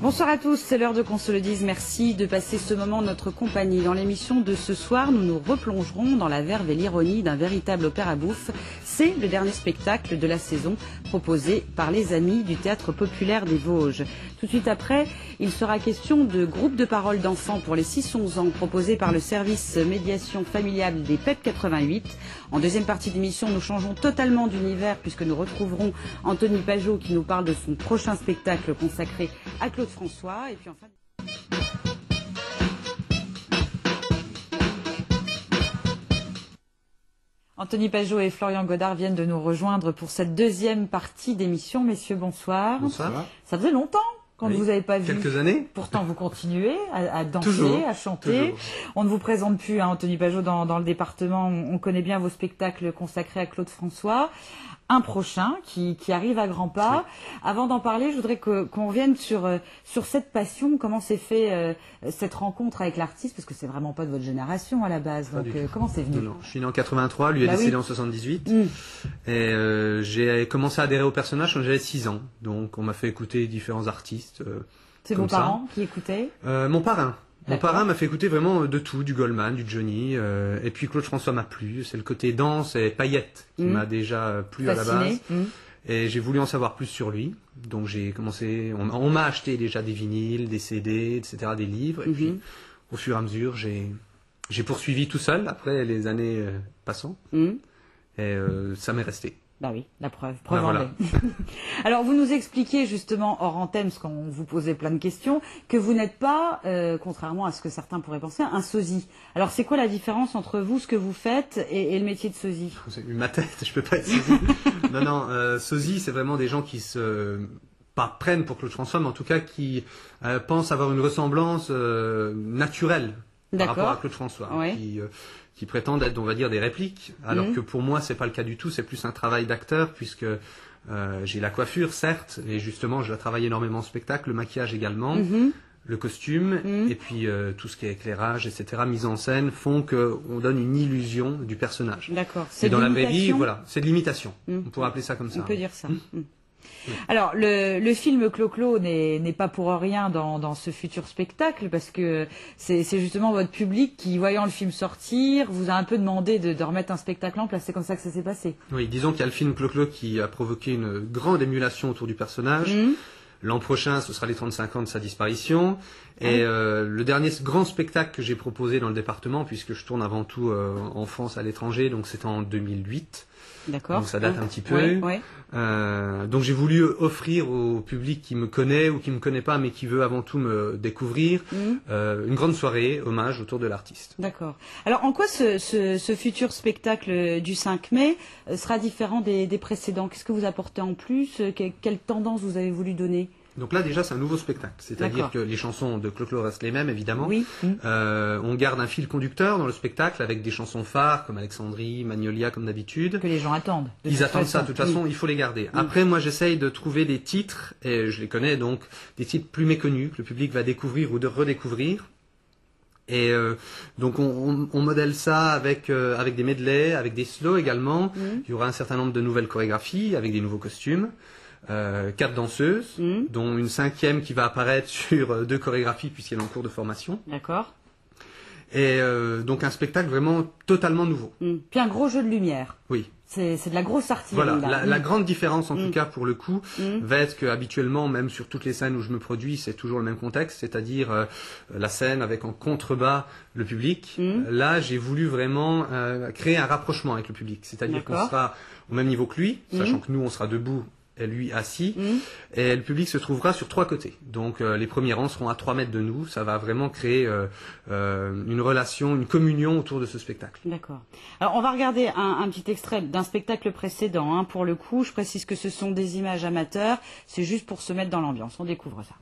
Bonsoir à tous, c'est l'heure de qu'on se le dise. Merci de passer ce moment en notre compagnie. Dans l'émission de ce soir, nous nous replongerons dans la verve et l'ironie d'un véritable opéra bouffe. C'est le dernier spectacle de la saison proposé par les Amis du Théâtre Populaire des Vosges. Tout de suite après, il sera question de groupe de parole d'enfants pour les 6-11 ans proposé par le service médiation familiale des PEP 88. En deuxième partie d'émission, nous changeons totalement d'univers puisque nous retrouverons Anthony Pajot qui nous parle de son prochain spectacle consacré à Claude François. Et puis enfin... Anthony Pajot et Florian Godard viennent de nous rejoindre pour cette deuxième partie d'émission. Messieurs, bonsoir. Bonsoir. Ça faisait longtemps qu'on ne vous avait pas vu. Quelques années. Pourtant, vous continuez à danser, toujours, à chanter. Toujours. On ne vous présente plus, hein, Anthony Pajot, dans le département. On connaît bien vos spectacles consacrés à Claude François. Un prochain qui arrive à grands pas. Oui. Avant d'en parler, je voudrais qu'on revienne sur cette passion. Comment s'est fait cette rencontre avec l'artiste? Parce que c'est vraiment pas de votre génération à la base. Donc, comment c'est venu? Non, je suis né en 83, lui est décédé en 78. Et j'ai commencé à adhérer au personnage quand j'avais 6 ans. Donc on m'a fait écouter différents artistes. C'est vos parents qui écoutaient? Mon parrain. Mon parrain m'a fait écouter vraiment de tout, du Goldman, du Johnny, et puis Claude François m'a plu. C'est le côté danse et paillettes qui m'a déjà plu fasciné. À la base. Et j'ai voulu en savoir plus sur lui. Donc j'ai commencé, on m'a acheté déjà des vinyles, des CD, etc., des livres. Et puis au fur et à mesure, j'ai poursuivi tout seul après les années passant. Et ça m'est resté. Bah oui, la preuve en est. Alors vous nous expliquiez justement hors antenne, parce qu'on vous posait plein de questions, que vous n'êtes pas, contrairement à ce que certains pourraient penser, un sosie. Alors c'est quoi la différence entre vous, ce que vous faites, et le métier de sosie? Vous avez vu ma tête, je peux pas être sosie. non, sosie, c'est vraiment des gens qui pas prennent pour Claude François, mais en tout cas qui pensent avoir une ressemblance naturelle par rapport à Claude François, qui prétendent être, on va dire, des répliques, alors que pour moi, c'est pas le cas du tout, c'est plus un travail d'acteur, puisque j'ai la coiffure, certes, et justement, je dois travailler énormément en spectacle, le maquillage également, le costume, et puis tout ce qui est éclairage, etc., mise en scène, font qu'on donne une illusion du personnage. D'accord. C'est dans la vraie vie, voilà, c'est de l'imitation. On pourrait appeler ça comme ça. On peut dire ça. Alors, le film Clo-Clo n'est pas pour rien dans ce futur spectacle, parce que c'est justement votre public qui, voyant le film sortir, vous a un peu demandé de remettre un spectacle en place. C'est comme ça que ça s'est passé. Oui, disons qu'il y a le film Clo-Clo qui a provoqué une grande émulation autour du personnage. L'an prochain, ce sera les 35 ans de sa disparition. Et le dernier grand spectacle que j'ai proposé dans le département, puisque je tourne avant tout en France, à l'étranger, donc c'était en 2008. D'accord. Donc ça date un petit peu. Donc j'ai voulu offrir au public qui me connaît ou qui me connaît pas, mais qui veut avant tout me découvrir, une grande soirée hommage autour de l'artiste. D'accord. Alors en quoi ce futur spectacle du 5 mai sera différent des précédents? Qu'est-ce que vous apportez en plus? Quelle tendance vous avez voulu donner? Donc là déjà c'est un nouveau spectacle, c'est-à-dire que les chansons de Clo-Clo restent les mêmes évidemment. On garde un fil conducteur dans le spectacle avec des chansons phares comme Alexandrie, Magnolia comme d'habitude. Que les gens attendent. Ils attendent ça, de toute façon il faut les garder. Après moi j'essaye de trouver des titres, et je les connais donc, des titres plus méconnus que le public va découvrir ou de redécouvrir. Et donc on modèle ça avec des medleys, avec des slows également. Il y aura un certain nombre de nouvelles chorégraphies avec des nouveaux costumes. 4 danseuses, dont une 5e qui va apparaître sur 2 chorégraphies puisqu'elle est en cours de formation. D'accord. Et donc un spectacle vraiment totalement nouveau. Puis un gros jeu de lumière. Oui. C'est de la grosse artillerie. Voilà, la grande différence en tout cas pour le coup va être que habituellement, même sur toutes les scènes où je me produis, c'est toujours le même contexte, c'est-à-dire la scène avec en contrebas le public. Là, j'ai voulu vraiment créer un rapprochement avec le public, c'est-à-dire qu'on sera au même niveau que lui, sachant que nous on sera debout et lui assis, et le public se trouvera sur 3 côtés. Donc les premiers rangs seront à 3 mètres de nous, ça va vraiment créer une relation, une communion autour de ce spectacle. D'accord. Alors on va regarder un petit extrait d'un spectacle précédent, pour le coup, je précise que ce sont des images amateurs, c'est juste pour se mettre dans l'ambiance, on découvre ça.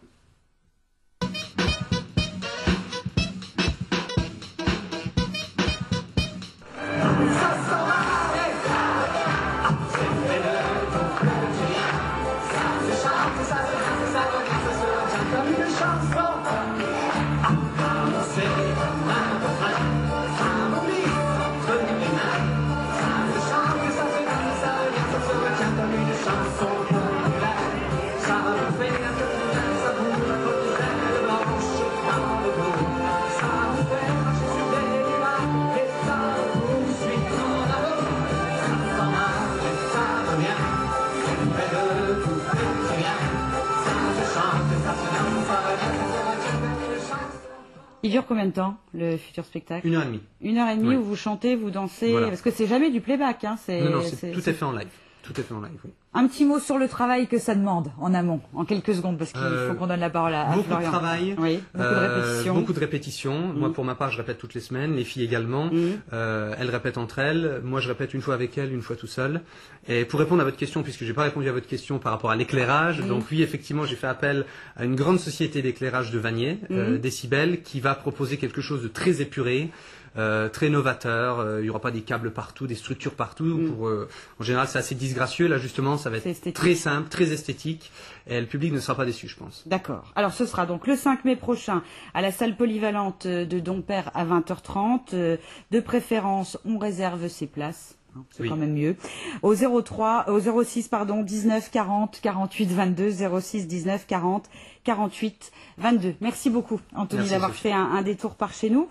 Il dure combien de temps, le futur spectacle? 1h30. 1h30 où vous chantez, vous dansez, parce que c'est jamais du playback. Hein, non, tout est fait en live. Tout est fait en live, oui. Un petit mot sur le travail que ça demande en amont, en quelques secondes, parce qu'il faut qu'on donne la parole à Florian. Beaucoup de travail, oui, beaucoup de répétitions. Beaucoup de répétitions. Moi, pour ma part, je répète toutes les semaines, les filles également. Elles répètent entre elles. Moi, je répète une fois avec elles, une fois tout seul. Et pour répondre à votre question, puisque j'ai pas répondu à votre question par rapport à l'éclairage, donc oui, effectivement, j'ai fait appel à une grande société d'éclairage de Vanier, Décibel, qui va proposer quelque chose de très épuré. Très novateur, il n'y aura pas des câbles partout, des structures partout. En général, c'est assez disgracieux. Là, justement, ça va être très simple, très esthétique, et le public ne sera pas déçu, je pense. D'accord. Alors, ce sera donc le 5 mai prochain à la salle polyvalente de Dompère à 20h30. De préférence, on réserve ses places. C'est quand même mieux. Au 06 19 40 48 22, 06 19 40 48 22. Merci beaucoup, Anthony, d'avoir fait un détour par chez nous.